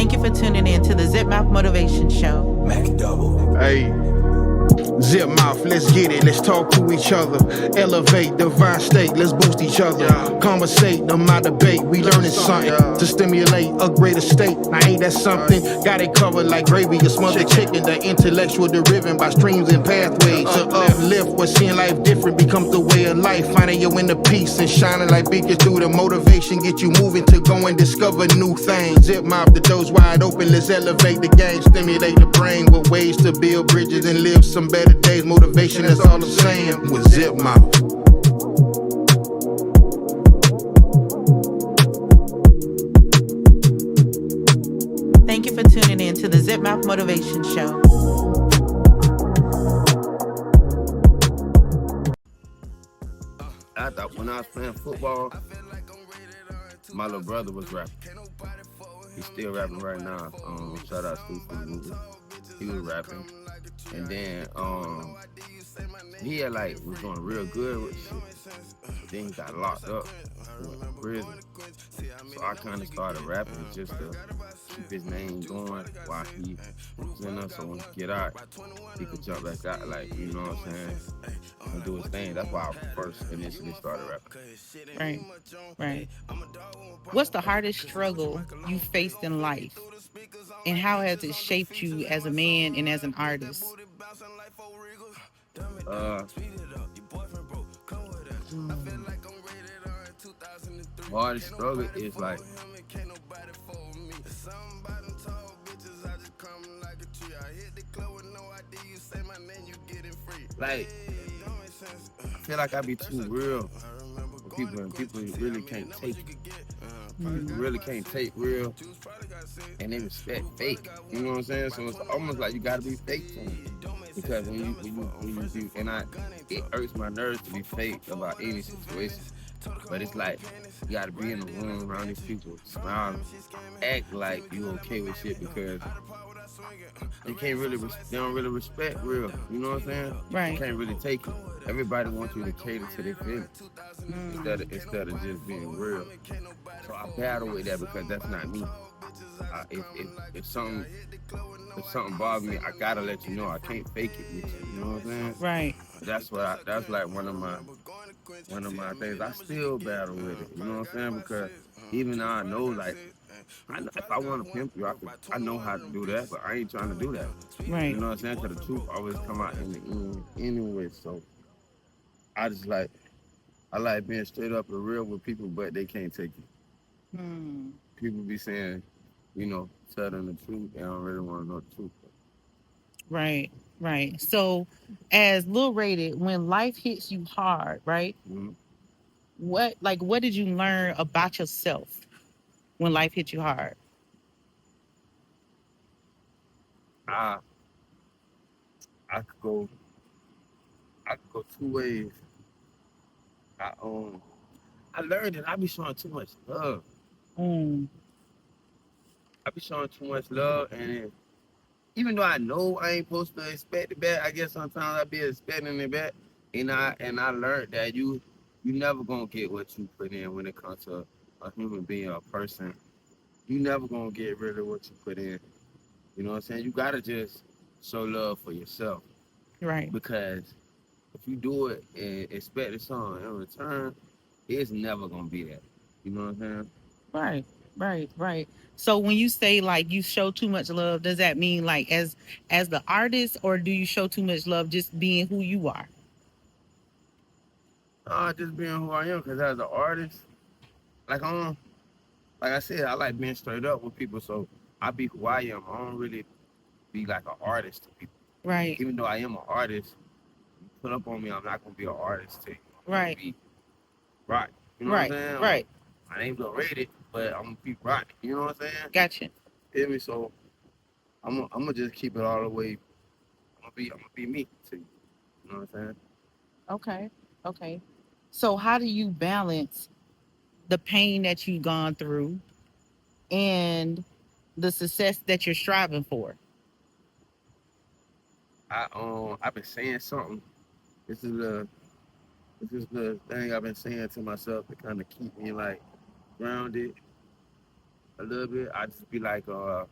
Thank you for tuning in to the Zipmouth Motivation Show. Mac double. Hey, Zipmouth, let's get it. Let's talk to each other. Elevate, divine state. Let's boost each other. Conversate, no matter debate. We learning something to stimulate a greater state. Now ain't that something? Got it covered like gravy. A smothered chicken. The intellectual driven by streams and pathways to uplift. What seeing life different becomes the way of life. Finding your inner peace and shining like beacons through the motivation. Get you moving to go and discover new things. Zipmouth, the doors wide open. Let's elevate the game. Stimulate the brain with ways to build bridges and live some better days. Motivation, that's all I'm saying with Zipmouth. Thank you for tuning in to the Zipmouth Motivation Show. I thought when I was playing football, my little brother was rapping. He's still rapping right now. Shout out to he was rapping. And then he had was doing real good with shit. Then he got locked up in prison. So I kind of started rapping just to keep his name going while he was in there. So when he get out, he could jump back out, you know what I'm saying, and do his thing. That's why I first initially started rapping. Right. What's the hardest struggle you faced in life? And how has it shaped you as a man and as an artist? Hardest struggle is I feel like I be too real with people, and people really can't take it. People really can't take real, and they respect fake. You know what I'm saying? So it's almost like you gotta be fake to them. Because when you do, it hurts my nerves to be fake about any situation. But it's like you gotta be in the room around these people, smile, act like you okay with shit, because they don't really respect real. You know what I'm saying? Right. They can't really take it. Everybody wants you to cater to their feelings instead of just being real. So I battle with that because that's not me. If something bothers me, I gotta let you know. I can't fake it with you. You know what I'm saying? Right. That's like one of my things. I still battle with it. You know what I'm saying? Because even though I know, if I want to pimp you, I know how to do that, but I ain't trying to do that. Right. You know what I'm saying? Because the truth always come out in the end anyway. So I like being straight up and real with people, but they can't take it. People be saying, tell them the truth. They don't really want to know the truth. Right. So, as LilRated, when life hits you hard, right? Mm-hmm. What did you learn about yourself when life hit you hard? I could go two ways. I learned that I be showing too much love. I be showing too much love, and even though I know I ain't supposed to expect it back, I guess sometimes I be expecting it back. And I learned that you never gonna get what you put in when it comes to a human being or a person. You never gonna get rid of what you put in. You know what I'm saying? You gotta just show love for yourself. Right. Because if you do it and expect something in return, it's never gonna be that. You know what I'm saying? Right. So when you say you show too much love, does that mean as the artist, or do you show too much love just being who you are? Just being who I am, because as an artist, like I said, I like being straight up with people, so I be who I am. I don't really be like an artist to people. Right. Even though I am an artist, you put up on me, I'm not gonna be an artist to you. Right. Right. You know Right. what I'm saying? Right. My name's LilRated, but I'm gonna be right. You know what I'm saying? Gotcha. Feel me? So I'm gonna just keep it all the way. I'm gonna be me to you. You know what I'm saying? Okay. So how do you balance the pain that you've gone through and the success that you're striving for? I've been saying something. This is the thing I've been saying to myself to kind of keep me grounded. a little bit. I just be like, I'm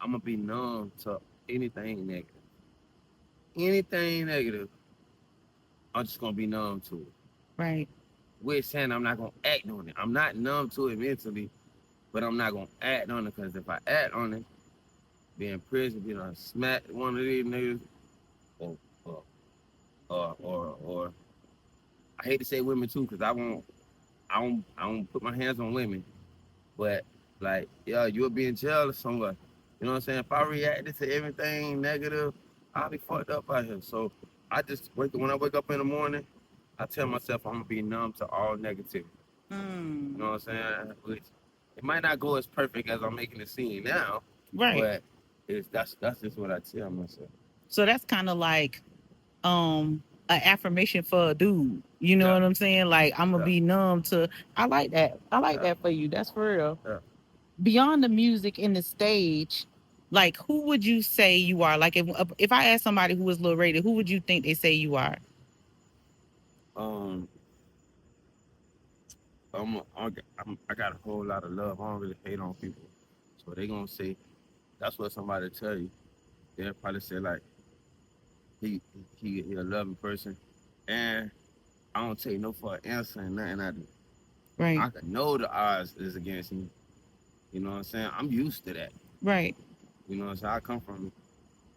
gonna be numb to anything negative. Anything negative, I'm just gonna be numb to it. Right. With saying I'm not gonna act on it. I'm not numb to it mentally, but I'm not gonna act on it because if I act on it, be in prison, be done smack one of these niggas, or or or I hate to say women too, because I don't put my hands on women, but like yeah, you'll be in jail or somewhere. You know what I'm saying? If I reacted to everything negative, I'll be fucked up out here. So I just when I wake up in the morning, I tell myself I'm gonna be numb to all negativity. You know what I'm saying? Which it might not go as perfect as I'm making it seem now, Right. but that's just what I tell myself. So that's kind of like an affirmation for a dude. You know Yeah. what I'm saying? Like I'm gonna Yeah. be numb to. I like that. I like Yeah. that for you. That's for real. Yeah. Beyond the music and the stage, like who would you say you are? Like if I ask somebody who is LilRated, who would you think they say you are? Um, I got a whole lot of love. I don't really hate on people, so they gonna say that's what somebody tell you. They'll probably say like he a loving person, and I don't take no for an answer and nothing I do. Right. I can know the odds is against me. You know what I'm saying? I'm used to that. Right. You know what I'm saying? I come from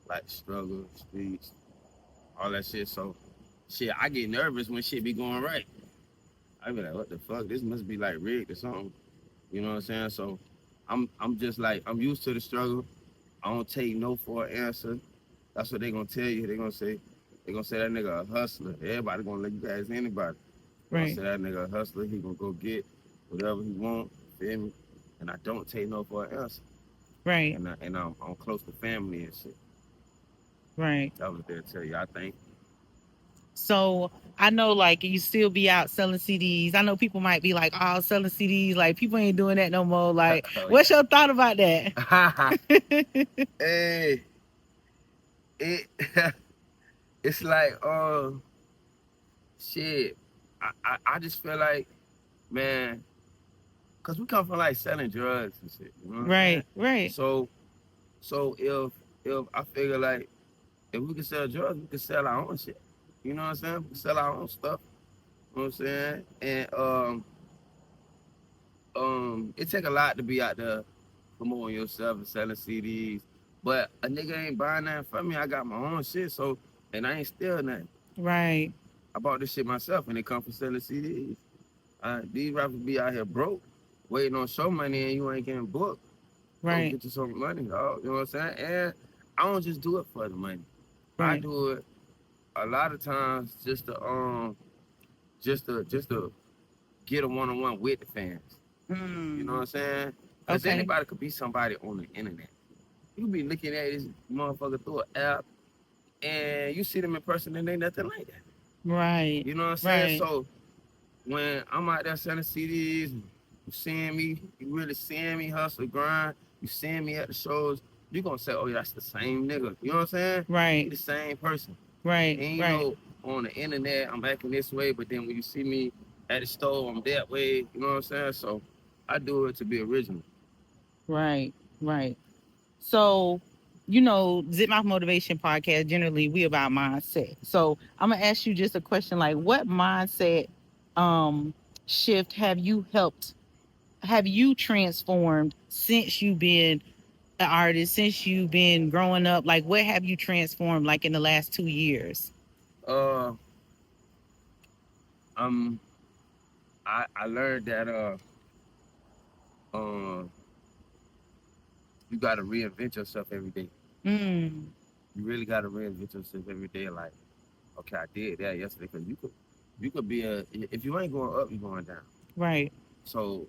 like struggle, streets, all that shit. So shit, I get nervous when shit be going right. I be like, what the fuck? This must be like rigged or something. You know what I'm saying? So I'm just like I'm used to the struggle. I don't take no for an answer. That's what they gonna tell you. They gonna say that nigga a hustler. Everybody gonna let you guys anybody. They gonna Right. say that nigga a hustler. He gonna go get whatever he want. Feel me? And I don't take no for an answer. Right. And I'm close to family and shit. Right. That was there to tell you. I think. So I know like you still be out selling CDs. I know people might be like, oh, selling CDs, like people ain't doing that no more. Like, Oh, what's yeah. your thought about that? Hey, it it's like shit. I just feel like, man, cause we come from like selling drugs and shit. You know what I'm saying? Right. Right. So if I figure like if we can sell drugs, we can sell our own shit. You know what I'm saying? We can sell our own stuff. You know what I'm saying? And it take a lot to be out there promoting yourself and selling CDs. But a nigga ain't buying nothing from me. I got my own shit, so and I ain't stealing nothing. Right. I bought this shit myself, and it come from selling CDs. These rappers be out here broke, waiting on show money, and you ain't getting booked. Go Right. get you some money, dog. You know what I'm saying? And I don't just do it for the money. I Right. do it a lot of times just to get a one-on-one with the fans. You know what I'm saying? Because Okay. anybody could be somebody on the internet. You be looking at this motherfucker through an app, and you see them in person, and they nothing like that. Right. You know what I'm saying? Right. So when I'm out there selling CDs, you seeing me, you really seeing me hustle, grind, you seeing me at the shows, you gonna say, oh, yeah, that's the same nigga. You know what I'm saying? Right. He the same person. Right. And you Right. know, on the internet, I'm acting this way, but then when you see me at the store, I'm that way. You know what I'm saying? So I do it to be original. Right. Right. So, you know, Zipmouth Motivation Podcast, generally we about mindset. So I'm gonna ask you just a question like what mindset um shift have you transformed since you've been an artist, since you've been growing up? Like what have you transformed like in the last 2 years? Uh, um, I learned that uh, you gotta reinvent yourself every day. Mm, You really gotta reinvent yourself every day. Like, okay, I did that yesterday, because you could be if you ain't going up, you're going down. right. So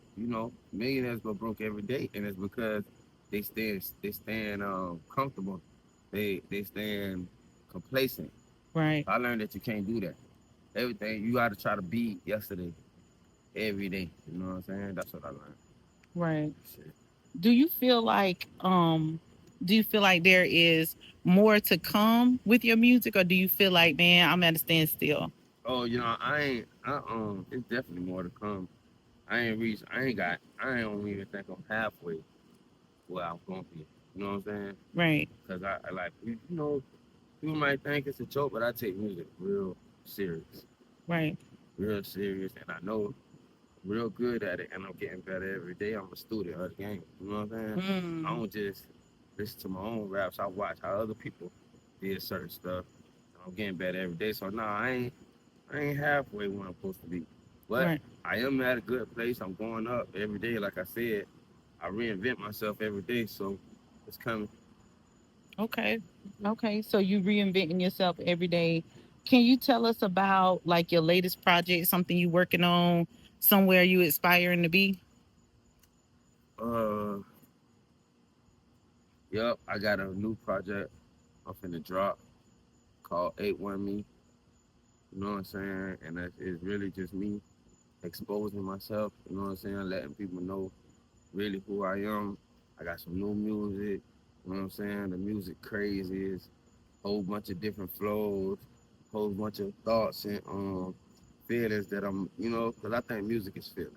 millionaires go broke every day, and it's because they stand comfortable, they stand complacent. Right. I learned that you can't do that. Everything you got to try to beat yesterday every day. You know what I'm saying? That's what I learned. Right. Shit. Do you feel like there is more to come with your music, or do you feel like, man, I'm at a standstill? Oh, I ain't. It's definitely more to come. I ain't reached. I don't even think I'm halfway where I'm gonna be. You know what I'm saying? Right. Cause I like people might think it's a joke, but I take music serious, Right. real serious, and I know real good at it, and I'm getting better every day. I'm a student of the game. You know what I'm saying? I Mm. don't just listen to my own raps. I watch how other people did certain stuff. I'm getting better every day. So nah, I ain't halfway where I'm supposed to be. But Right. I am at a good place. I'm going up every day. Like I said, I reinvent myself every day. So it's coming. Okay. Okay. So you reinventing yourself every day. Can you tell us about like your latest project, something you working on, somewhere you aspiring to be? Uh, yep. I got a new project I'm finna drop called 81 Me. You know what I'm saying? And it's really just me exposing myself. You know what I'm saying? Letting people know really who I am. I got some new music. You know what I'm saying? The music crazy is a whole bunch of different flows, whole bunch of thoughts and feelings that because I think music is feeling.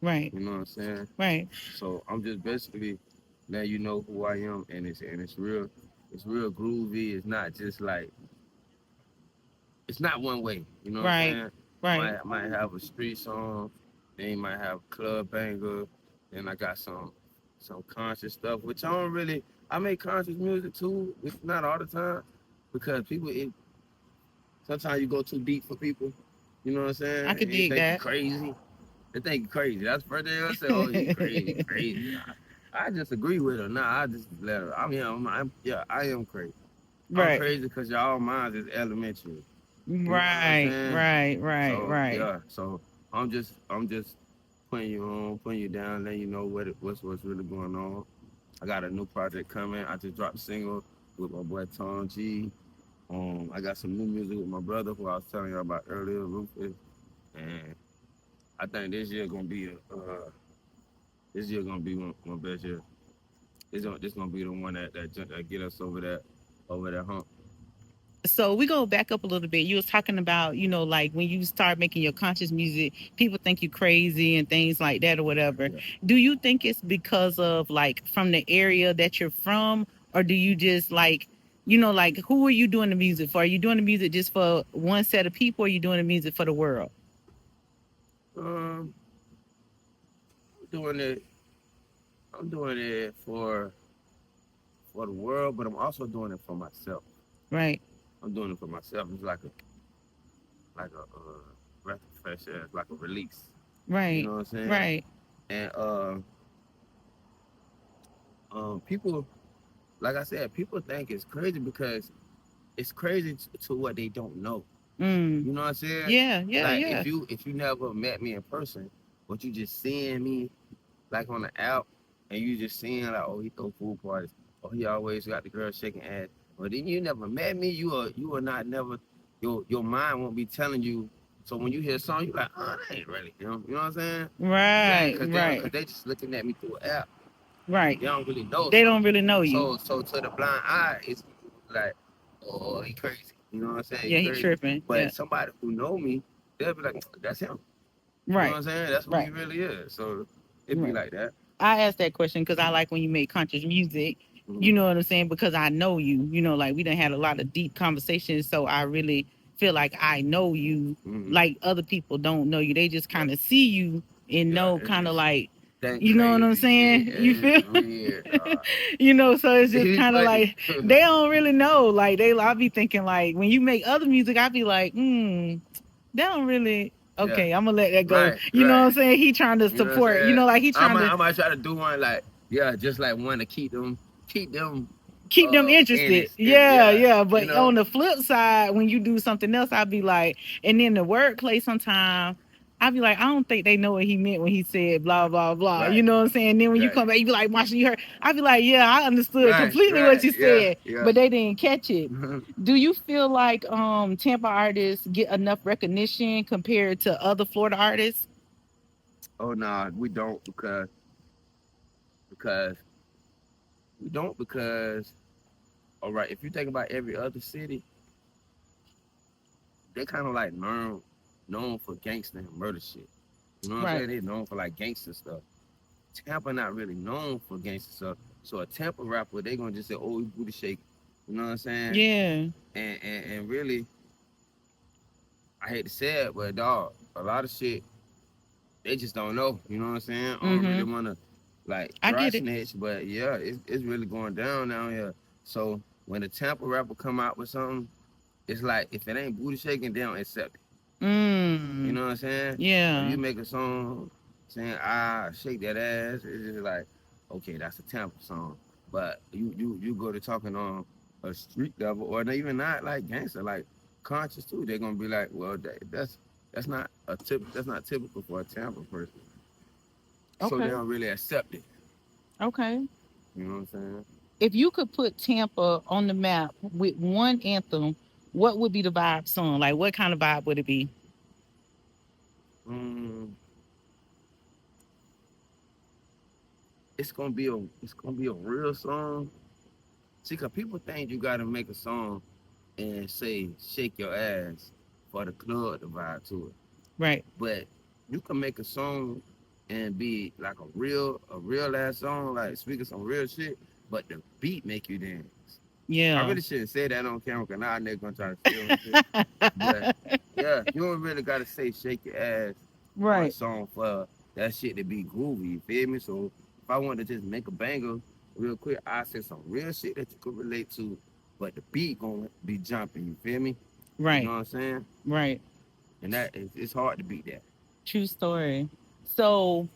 Right. You know what I'm saying? Right. So I'm just basically letting you know who I am, and it's real groovy. It's not just like it's not one way. You know what I'm Right. saying? Right. Might have a street song, then you might have a club banger, then I got some conscious stuff, which I don't really. I make conscious music too. It's not all the time because sometimes you go too deep for people. You know what I'm I saying? could And they dig think you that. crazy. They think you crazy. That's the first thing I say. Oh, you crazy, crazy. I just agree with her. Nah, I just let her. I am crazy. I'm Right. crazy because y'all minds is elementary. You know what I'm Right. saying? Right. Right. So Right. yeah. So I'm just putting you on, putting you down, letting you know what's really going on. I got a new project coming. I just dropped a single with my boy Tom G. I got some new music with my brother who I was telling you about earlier, Rufus. And I think this year gonna be my best year. This gonna be the one that get us over that hump. So we go back up a little bit. You was talking about, like when you start making your conscious music, people think you crazy and things like that or whatever. Yeah. Do you think it's because of like from the area that you're from, or do you just like, like who are you doing the music for? Are you doing the music just for one set of people, or are you doing the music for the world? Um, I'm doing it. I'm doing it for the world, but I'm also doing it for myself. Right. I'm doing it for myself. It's like a breath of fresh air. It's like a release. You Right. know what I'm saying? Right. And people, like I said, people think it's crazy because it's crazy to what they don't know. Mm. You know what I'm saying? Yeah. Yeah. Like Yeah. if you never met me in person, but you just seeing me like on the app, and you just seeing like, oh, he throw pool parties, oh, he always got the girl shaking ass. But then you never met me, you are not never your mind won't be telling you. So when you hear a song, you like, oh, that ain't really him. You know what I'm saying? Right. Cause Right. they just looking at me through an app. Right. They don't really know. They don't really know you. So to the blind eye, it's like, oh, he crazy. You know what I'm saying? He Yeah. He crazy. tripping. Yeah. But somebody who know me, they'll be like, that's him. You know what Right. I'm saying? That's who he Right. really is. So it be Right. like that. I asked that question because I like when you make conscious music. Mm-hmm. You know what I'm saying? Because I know you. Like we done had a lot of deep conversations, so I really feel like I know you. Mm-hmm. Like other people don't know you. They just Yeah, kind of see you and yeah. know It's kind of just like, that you know what I'm crazy shit. saying? You feel? It's weird. So it's It just be kind of funny. like they don't really know. Like I'll be thinking like when you make other music, I'll be like, they don't really. Yeah. Okay, I'm gonna let that go. Right. You know what Right. I'm saying? He trying to You know what I'm support. saying? Like he trying to I might try to do one like just like one to keep them keep them in interested. it. Yeah, Yeah. yeah. You But know. on the flip side, when you do something else, I'll be like, and then the wordplay sometimes. I'll be like, I don't think they know what he meant when he said blah blah blah. You Right. know what I'm saying? Then when you Right. come back, you be like, Marsha, you heard? I'll be like, yeah, I understood Right. completely what Right. you Yeah. said, Yeah. but they didn't catch it. Do you feel like Tampa artists get enough recognition compared to other Florida artists? Oh no, we don't because we don't because all right. If you think about every other city, they kind of like known for gangster and murder shit. You know what I'm saying? They known for like gangster stuff. Tampa not really known for gangster stuff. So a Tampa rapper, they gonna just say, "Oh, he booty shake." You know what I'm saying? Yeah. And really, I hate to say it, but dog, a lot of shit they just don't know. You know what I'm saying? I don't really wanna like I dry get it. snitch, but yeah, it's really going down here. So when a Tampa rapper come out with something, it's like if it ain't booty shaking, they don't accept it. You know what I'm saying? If Yeah. you make a song saying "I shake that ass," it's just like, okay, that's a Tampa song. But you go to talking on a street level, or even not like gangster, like conscious too. They're gonna be like, well, that's not that's not typical for a Tampa person. So they Okay. don't really accept it. Okay. You know what I'm saying? If you could put Tampa on the map with one anthem, what would be the vibe song? Like, what kind of vibe would it be? Mm, it's gonna be a real song. See, cause people think you gotta make a song and say "shake your ass" for the club to vibe to it. Right. But you can make a song and be like a real ass song, like speaking some real shit, but the beat make you dance. I Yeah. really shouldn't say that on camera because now niggas gonna try to steal and shit. But yeah, you don't really gotta say "shake your ass" on a Right. song for that shit to be groovy. You feel me? So if I wanted to just make a banger real quick, I say some real shit that you could relate to, but the beat gonna be jumping. You feel me? You know Right. what I'm saying? Right. And it's hard to beat that. True story. So,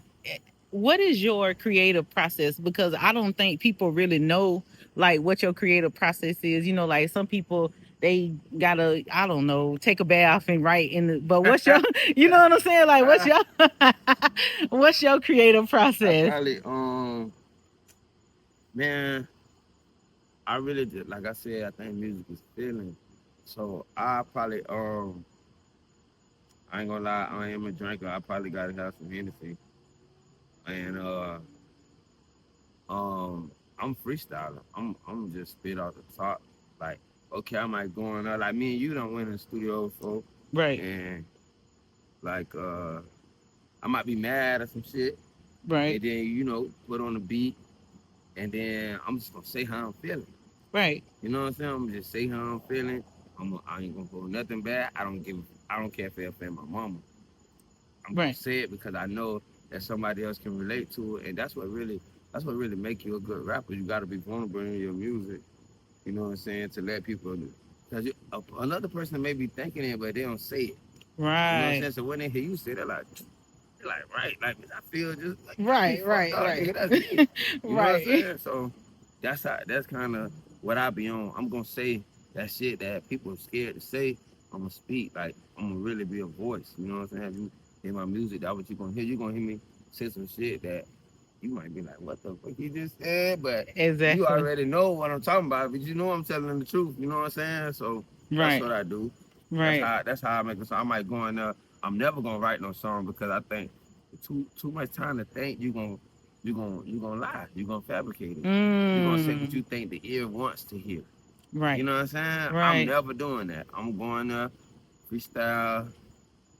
what is your creative process? Because I don't think people really know like what your creative process is. You know, like some people they gotta, I don't know, take a bath and write in the. But what's your, you know what I'm saying? Like, what's I your, what's your creative process? probably man, I really did like I said, I think music is feeling. So I probably I ain't gonna lie, I am a drinker. I probably gotta have some Hennessy. And I'm freestyling. I'm just spit off the top. Like, okay, I might go on like me and you don't went in the studio before Right. and like I might be mad or some shit. Right. And then, put on the beat and then I'm just gonna say how I'm feeling. Right. You know what I'm saying? I'm gonna just say how I'm feeling. I ain't gonna hold nothing back. I don't care if it offend my mama. I'm gonna Right. say it because I know that somebody else can relate to it, and that's what really make you a good rapper. You gotta be vulnerable in your music. You know what I'm saying? To let people, because another person may be thinking it, but they don't say it. You know what I'm Right. saying? So when they hear you say that, like right, like I feel just like you Right. fucked Right. up, Right. nigga. That's me. You know what I'm Right. saying? So that's kind of what I be on. I'm gonna say that shit that people are scared to say. I'm gonna speak like I'm gonna really be a voice. You know what I'm saying? Have you hear my music? That what you gonna hear? You gonna hear me say some shit that you might be like, what the fuck he just said? But you Exactly. already know what I'm talking about. But you know I'm telling the truth. You know what I'm saying? So that's Right. what I do. Right. That's how I make a song. I might go in there. I'm never gonna write no song because I think too much time to think. You gonna lie. You gonna fabricate it. You gonna say what Mm. you think the ear wants to hear. You Right. know what I'm saying? I'm Right. never doing that. I'm going there, freestyle,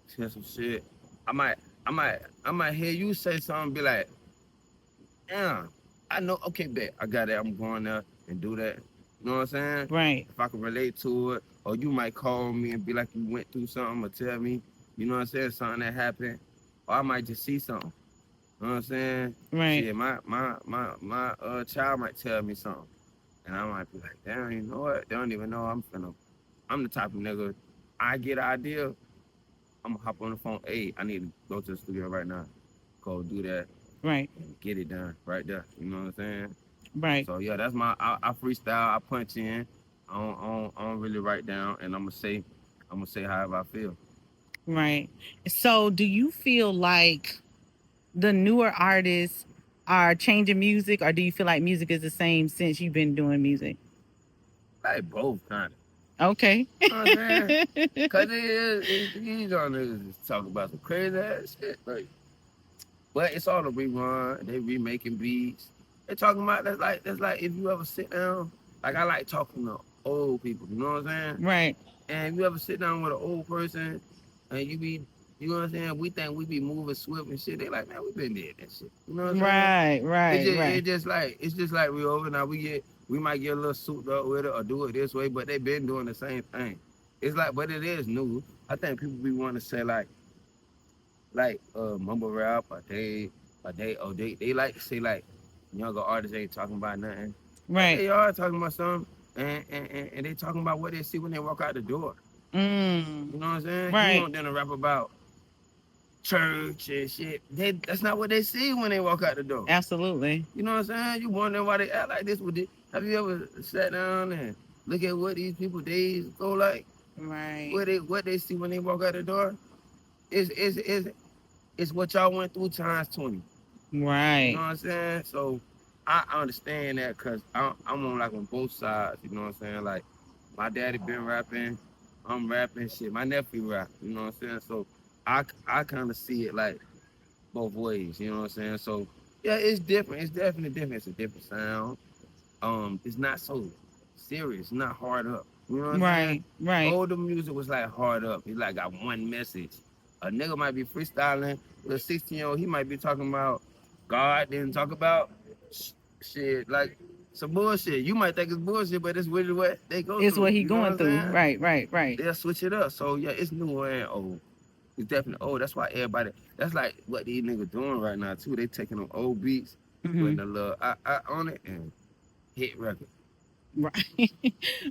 say some shit. I might, I might hear you say something, be like, yeah, I know. Okay, bet I got it. I'm going there and do that. You know what I'm saying? Right. If I can relate to it, or you might call me and be like you went through something, or tell me, you know what I'm saying, something that happened, or I might just see something. You know what I'm saying? Right. Shit, my child might tell me something, and I might be like, damn, you know what? They don't even know I'm the type of nigga. I get an idea, I'm gonna hop on the phone. Hey, I need to go to the studio right now. Go do that Right. and get it done right there. You know what I'm saying? Right. So yeah, that's I freestyle. I punch in. I don't really write down, and I'm gonna say however I feel. Right. So, do you feel like the newer artists are changing music, or do you feel like music is the same since you've been doing music? Like both kind of. Okay. You know what I'm saying? Cause these on niggas just talk about some crazy ass shit. Like, but it's all a rerun. They remaking beats. They talking about that's like if you ever sit down. Like I like talking to old people. You know what I'm saying? Right. And if you ever sit down with an old person and you be You know what I'm saying? We think we be moving swift and shit. They like, man, we been there that shit. You know what I'm Right, right, saying? right. It's just like we over now. We might get a little souped up with it or do it this way, but they been doing the same thing. It's like, but it is new. I think people be wanting to say like mumble rap or they like to say like younger artists ain't talking about nothing. But Right. they are talking about something and they talking about what they see when they walk out the door. Mm. You know what I'm saying? You Right. want them to rap about church and shit. That's not what they see when they walk out the door. Absolutely. You know what I'm saying? You wonder why they act like this with it. Have you ever sat down and look at what these people days go like? Right. What they see when they walk out the door? Is what y'all went through times 20. You know Right. what I'm saying? So I understand that because I'm on both sides. You know what I'm saying? Like my daddy been rapping, I'm rapping shit. My nephew rap. You know what I'm saying? So I kind of see it like both ways. You know what I'm saying? So yeah, it's different. It's definitely different. It's a different sound. It's not so serious. It's not hard up. You know what I'm saying? Right. Right. Older music was like hard up. He like got one message. A nigga might be freestyling with a 16-year-old. He might be talking about God, then talk about shit like some bullshit. You might think it's bullshit, but it's really what they go It's through. what he You know going what through. I'm saying? Right. Right. Right. They'll switch it up. So yeah, it's new and old. It's definitely old. That's why everybody. That's like what these niggas doing right now too. They taking them old beats, putting a little I on it and hit record. Right.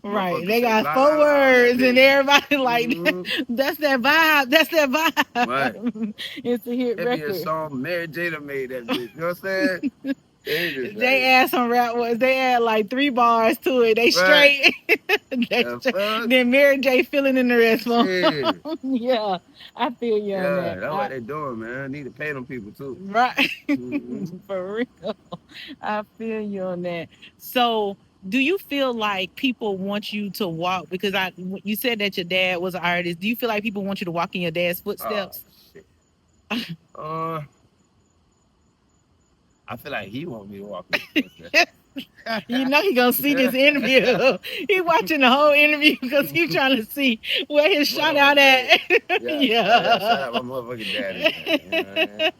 Right. Motherfuckers They say got la la 4 la on that words and bitch. everybody like Mhm. that's that vibe. That's that vibe. Right. It's a hit It be a record. song Mary Jada made that bitch. You know what I'm saying? They just They like, add some rap words. They add like 3 bars to it. They right. straight. They The straight. fuck? Then Mary J filling in the rest for 'em. Shit. Yeah, I feel you on Yeah, that. that's what they doing, man. I need to pay them people too. Right. Mm-hmm. For real. I feel you on that. So, do you feel like people want you to walk because you said that your dad was an artist. Do you feel like people want you to walk in your dad's Oh footsteps? shit. Uh, I feel like he want me to walk in his footsteps. You know he gonna see this interview. He watching the whole interview because he trying to see where his What shout I'm gonna out say. at. Yeah. Oh yeah. Shout Yeah. out my motherfucking daddy, man. You know what I mean?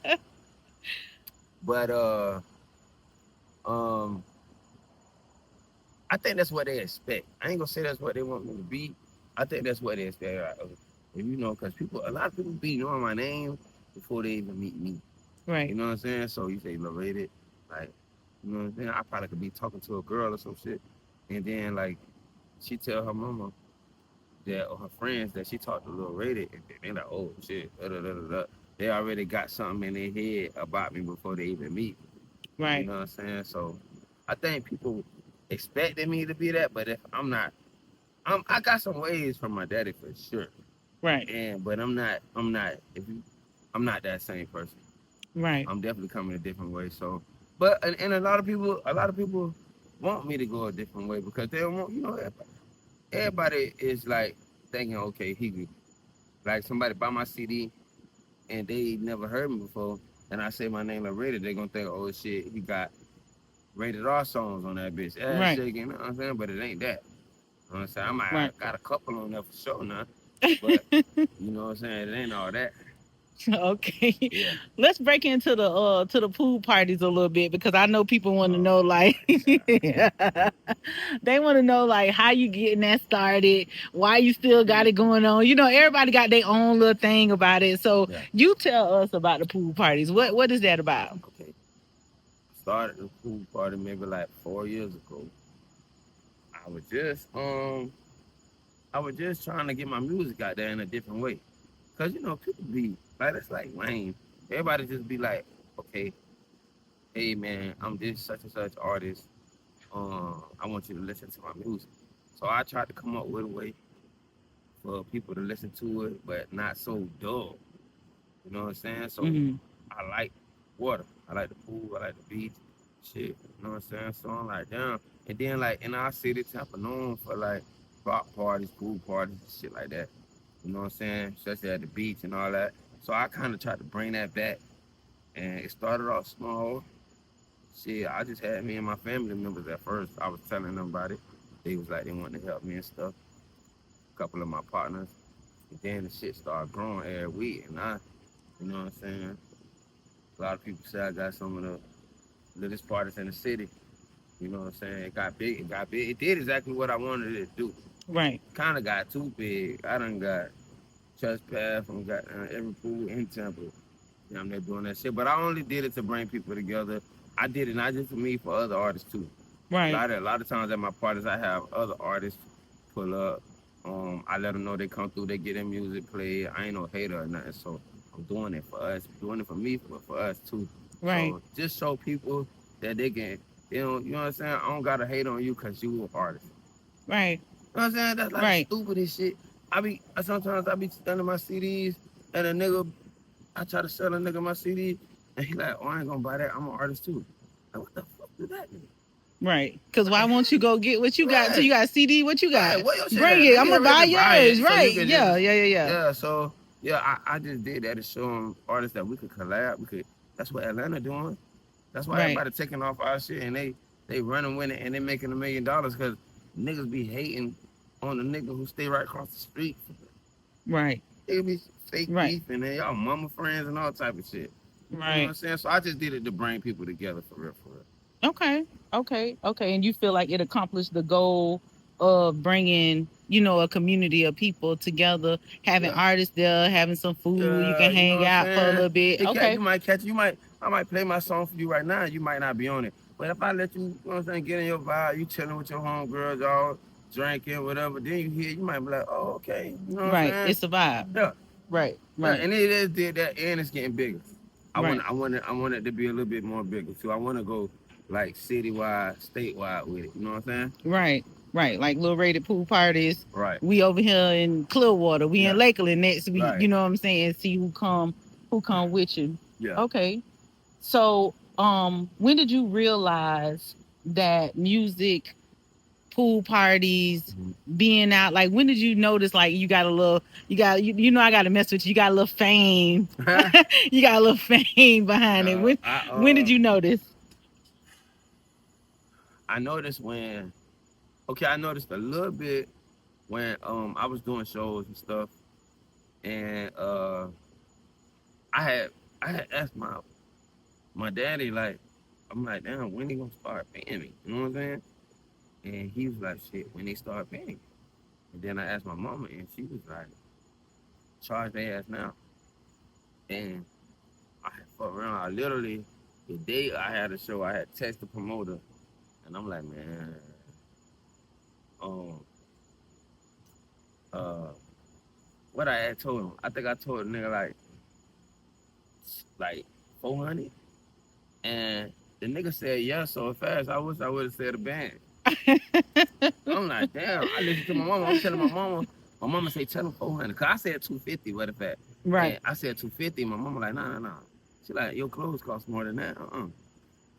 But um, I think that's what they expect. I ain't gonna say that's what they want me to be. I think that's what they expect. Like, if you know, because a lot of people be knowing my name before they even meet me. You Right. know what I'm saying? So you say LilRated, like, you know what I'm saying? I probably could be talking to a girl or some shit, and then like she tell her mama that or her friends that she talked to LilRated, and they like, oh shit, da, da, da, da, da. They already got something in their head about me before they even meet me. You Right. know what I'm saying? So I think people expected me to be that, but if I'm not, I got some ways from my daddy for sure. Right. But I'm not I'm not that same person. Right. I'm definitely coming a different way. So, and a lot of people want me to go a different way because they don't want, you know, everybody is like thinking, okay, he could, like somebody buy my CD and they never heard me before, and I say my name like Rated, they gonna think, oh shit, he got rated R songs on that bitch, ass Right. shaking, you know what I'm saying? But it ain't that. You know what I'm saying? I Right. got a couple on there for sure now, but you know what I'm saying? It ain't all that. Okay. Yeah. Let's break into the pool parties a little bit because I know people want to Oh, know like God. they want to know like how you getting that started, why you still got it Mm-hmm. going on. You know, everybody got their own little thing about it. So Yeah. you tell us about the pool parties. What is that about? Okay. Started the pool party maybe like 4 years ago. I was just I was just trying to get my music out there in a different way. Cause you know, people be like that's like lame. Everybody just be like, okay, hey man, I'm this such and such artist. I want you to listen to my music. So I tried to come up with a way for people to listen to it, but not so dull. You know what I'm saying? So Hmm. I like water. I like the pool. I like the beach. Shit. You know what I'm saying? So I'm like, damn. And then like in our city, Tampa known for like rock parties, pool parties, shit like that. You know what I'm saying? Especially at the beach and all that. So I kind of tried to bring that back. And it started off small. Shit, I just had me and my family members at first. I was telling them about it. They was like, they wanted to help me and stuff. A couple of my partners. And then the shit started growing every week, and you know what I'm saying? A lot of people say I got some of the littest parties in the city. You know what I'm saying? It got big. It got big. It did exactly what I wanted it to do. Right. Kind of got too big. I done got trespass from got every pool in Tampa. I'm there doing that shit. But I only did it to bring people together. I did it not just for me, for other artists too. Right. A lot of times at my parties, I have other artists pull up. I let them know they come through, they get their music played. I ain't no hater or nothing, so I'm doing it for us, doing it for me, but for us too. Right. So just show people that they can, you know what I'm saying? I don't gotta hate on you because you an artist. Right. You know what I'm saying? That's like Right. stupid as shit. Sometimes I be sending my CDs and a nigga, I try to sell a nigga my CD and he like, oh, I ain't gonna buy that. I'm an artist too. Like, what the fuck do that mean? Right. Because why won't you go get what you got? So Right. you got a CD, what you got? Right, what your shit Bring at? it. Nigga I'm going to buy ready to buy it, yours. so you Right. can Yeah. just- Yeah. Yeah, so I just did that to show them artists that we could collab. That's what Atlanta doing. That's why Right. everybody taking off our shit and they running with it and they making $1 million because niggas be hating on the nigga who stay right across the street. Right. They be fake Right. beef and they y'all mama friends and all type of shit. You know what Right. I'm saying? So I just did it to bring people together for real. Okay. And you feel like it accomplished the goal of bringing, a community of people together, having Yeah. artists there, having some food, you Yeah, can you hang know what out I'm for a saying? little bit. Okay. I might play my song for you right now. You might not be on it. But if I let you, you know what I'm saying, get in your vibe, you chilling with your homegirls, y'all drinking, whatever, then you hear, you might be like, oh, okay. You know what Right. I'm saying? It's a vibe. Yeah. Right. Yeah, Right. and it is did that, and it's getting bigger. I Right. want it to be a little bit more bigger too. I want to go like citywide, statewide with it. You know what I'm saying? Right. Like LilRated pool parties. Right. We over here in Clearwater. We in Yeah. Lakeland next week. Right. You know what I'm saying? See who come with you. Yeah. Okay. So, when did you realize that music, pool parties, being out, like when did you notice like I got to mess with you, got a little fame. You got a little fame behind it. When did you notice? I noticed I noticed a little bit when I was doing shows and stuff, and I had asked my daddy, like, I'm like, damn, when they gonna start paying me? You know what I'm saying? And he was like, shit, when they start paying me. And then I asked my mama, and she was like, charge their ass now. And I had fucked around. I literally, the day I had a show, I had texted the promoter, and I'm like, man, what I had told him, I think I told the nigga like 400, and the nigga said yes so fast. I wish I would have said a band. I'm like, damn. I listened to my mama. I'm telling my mama. My mama say tell him 400. Cause I said 250. What if that? Right. And I said 250. My mama like, nah. She like, your clothes cost more than that.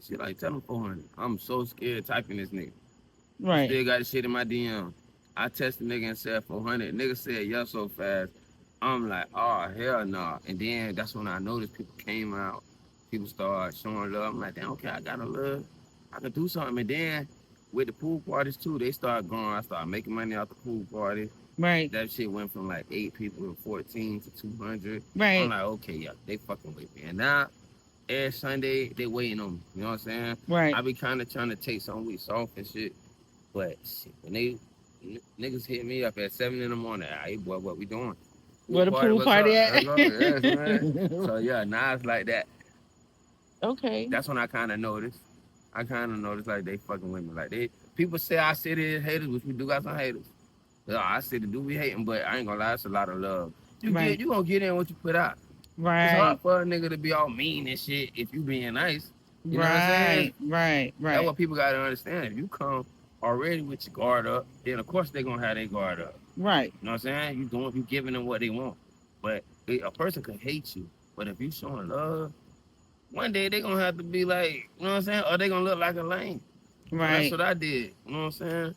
She like, tell him 400. I'm so scared typing this nigga. Right. Still got the shit in my DM. I texted the nigga and said 400. Nigga said yes so fast. I'm like, oh, hell no. And then that's when I noticed people came out. People started showing love. I'm like, damn, okay, I got a love. I can do something. And then with the pool parties too, they started growing. I started making money out the pool party. Right. That shit went from like 8 people to 14 to 200. Right. I'm like, okay, yeah, they fucking with me. And now, every Sunday, they waiting on me. You know what I'm saying? Right. I be kind of trying to take some weeks off and shit. But shit, when niggas hit me up at 7 in the morning, hey, boy, what we doing? Where the pool party at? Yes, man. So, yeah, now it's like that. Okay. That's when I kind of noticed. Like they fucking with me. Like people say I sit here haters, which we do got some haters. Yeah, I said the dude be hating, but I ain't gonna lie, it's a lot of love. You gonna get in what you put out. Right. It's hard for a nigga to be all mean and shit if you being nice. You know what I'm saying? Right. That's what people gotta understand. If you come already with your guard up, then of course they gonna have their guard up. Right. You know what I'm saying? You giving them what they want. But a person could hate you, but if you showing love, one day they gonna have to be like, you know what I'm saying? Or they gonna look like a lame. Right. So that's what I did. You know what I'm saying?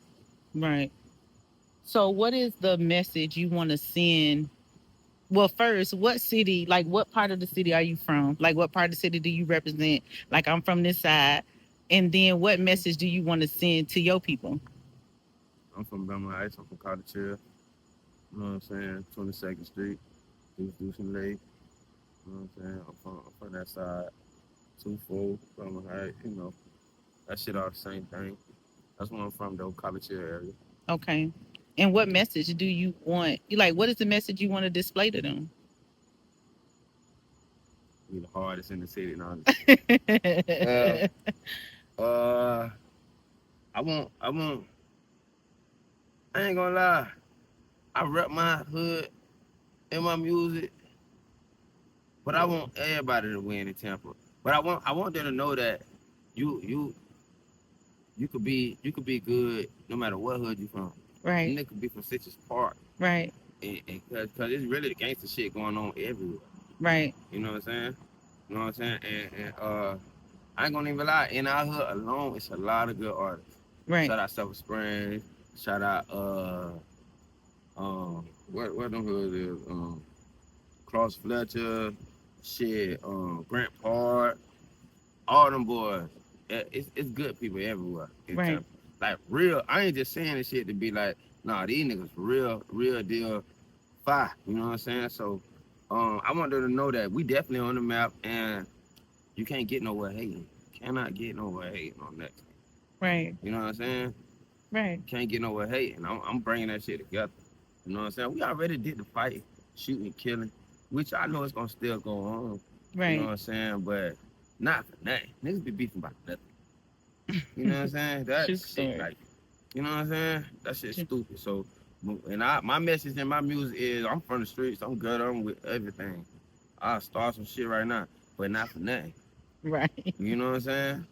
Right. So what is the message you want to send? Well, first, what city, like what part of the city are you from? Like what part of the city do you represent? Like I'm from this side. And then what message do you want to send to your people? I'm from Belmont Heights. I'm from Carter. You know what I'm saying? 22nd Street, Deuce Lake. You know what I'm saying? I'm from that side. 2-4, from height, you know. That shit all the same thing. That's where I'm from, though, College Hill area. Okay. And what message do you want? What is the message you want to display to them? We the hardest in the city, now. I ain't gonna lie. I rep my hood in my music, but I want everybody to win in Tampa. But I want them to know that you could be good no matter what hood you from. Right. And it could be from Citrus Park. Right. And cause it's really the gangster shit going on everywhere. Right. You know what I'm saying? And I ain't gonna even lie, in our hood alone, it's a lot of good artists. Right. Shout out Silver Springs. Shout out where them hoods is? Cross Fletcher, shit, Grant Park, all them boys. It's good people everywhere. Right. Tampa. Like real, I ain't just saying this shit to be like, nah, these niggas real deal fire. You know what I'm saying? So I want them to know that we definitely on the map, and you can't get nowhere hating. Cannot get nowhere hating on that. Right. You know what I'm saying? Right. Can't get nowhere hating. I'm bringing that shit together. You know what I'm saying? We already did the fight, shooting, killing, which I know it's gonna still go on. Right. You know what I'm saying? But not for nothing. Niggas be beefing about nothing. You know what I'm saying? That shit, like, you know what I'm saying? That shit's stupid. So, and my message in my music is, I'm from the streets. I'm good. I'm with everything. I'll start some shit right now, but not for nothing. Right. You know what I'm saying?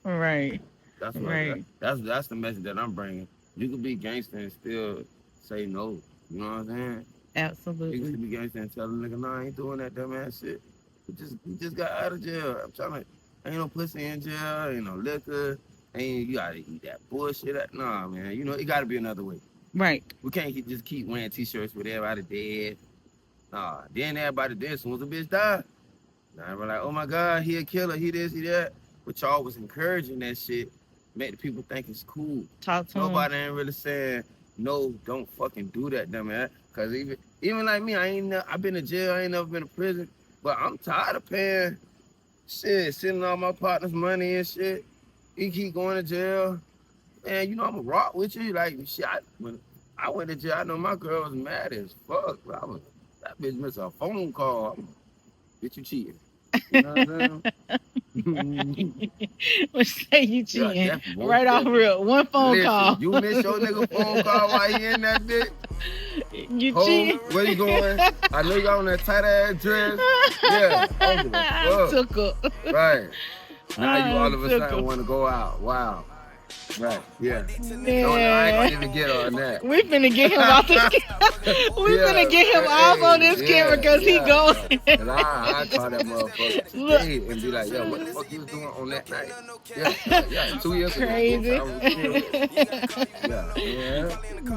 Right. That's what. Right. That's the message that I'm bringing. You could be gangster and still say no. You know what I'm saying? Absolutely. You could be gangster and tell a nigga, nah, I ain't doing that dumbass shit. You just got out of jail. I'm trying to. Ain't no pussy in jail. Ain't no liquor. Ain't you gotta eat that bullshit. Nah, man. You know it gotta be another way. Right. We can't just keep wearing t-shirts with everybody dead. Nah. Then everybody dead. As soon as a bitch died, now everybody like, oh my God, he a killer. He this, he that. But y'all was encouraging that shit. Make the people think it's cool. Talk to Nobody them. ain't really saying, no, don't fucking do that, dumb man. Cause even like me, I've been to jail, I ain't never been to prison. But I'm tired of paying shit, sending all my partners money and shit. You keep going to jail. Man, you know I'm a rock with you. Like shit, when I went to jail, I know my girl was mad as fuck. That bitch missed a phone call. Bitch, you cheating. You know what I'm saying? What say you cheating? Yeah, right off real. One phone call. You miss your nigga phone call while he in that bitch? You cheating? Where you going? I know you on that tight ass dress. Yeah, I took her. Right. Now you all of a sudden want to go out. Wow. Right, yeah. Man. I ain't gonna even get on that. We finna get him off the finna get him off on this camera because he goes. And I call that motherfucker today and be like, yo, what the fuck you was doing on that night? Yeah, 2 years ago. Crazy. Yeah.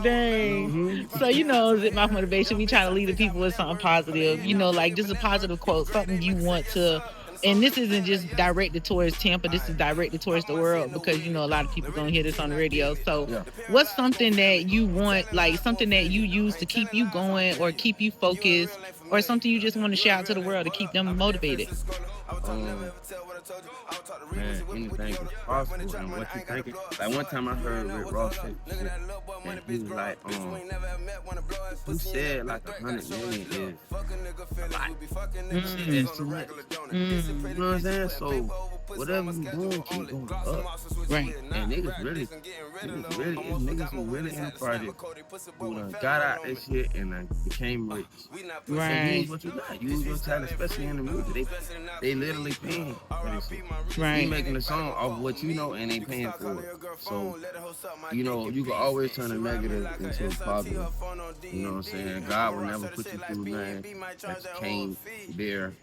Dang. Mm-hmm. So, Zipmouth Motivation, we try to lead the people with something positive, like just a positive quote, something you want to. And this isn't just directed towards Tampa. This is directed towards the world because, a lot of people going to hear this on the radio. So what's something that you want, like something that you use to keep you going or keep you focused or something you just want to share out to the world to keep them motivated? Man, anything is possible and what you thinking. Like one time I heard Rick Ross say shit, and he was like, who said like 100 million is a lot? Shit, that's too much. You know what I'm saying? So whatever you doing, keep going up. Right. And niggas really, niggas who really in the project who got out that shit and became rich. Right. So use what you got. Use your talent, especially in the music. They literally paying for this shit. Right. You making a song off what you know and they paying for it. So, you can always turn a negative into a positive. You know what I'm saying? God will never put you through nothing that you can't bear.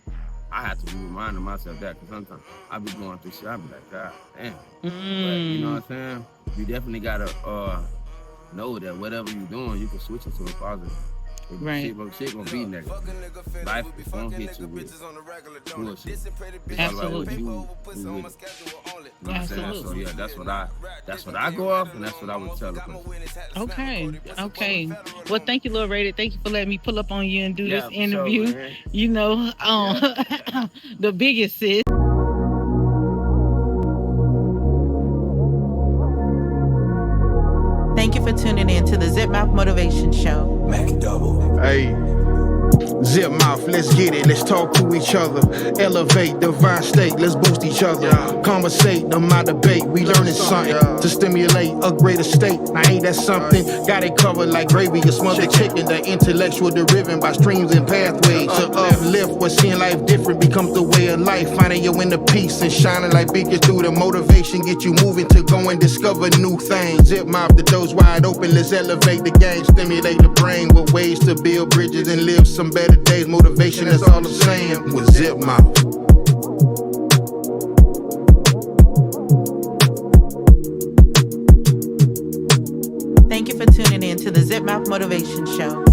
I have to be reminding myself that because sometimes I be going through shit. I be like, God damn. But you know what I'm saying? You definitely gotta know that whatever you're doing, you can switch it to a positive. Right. Shit gonna be negative. Life is gonna hit you with bullshit. It's all about what Absolutely. you do with it. You know what I'm saying? So Absolutely. yeah, that's what I go off, and that's what I would tell a person. Okay. Well, thank you, LilRated. Thank you for letting me pull up on you and do this for interview. sure, man. You know, the biggest sis. Thank you for tuning in to the Zipmouth Motivation Show. Hey, Zipmouth, let's get it, let's talk to each other. Elevate, divine state, let's boost each other. Conversate, no matter debate, we learning something to stimulate a greater state. Now ain't that something? Got it covered like gravy, a smothered chicken. The intellectual driven by streams and pathways to uplift what seeing life different becomes the way of life. Finding your inner peace and shining like beacons through the motivation. Get you moving to go and discover new things. Zipmouth, the doors wide open, let's elevate the game. Stimulate the brain with ways to build bridges and live some better days. Motivation, that's all I'm saying with Zipmouth. Thank you for tuning in to the Zipmouth Motivation Show.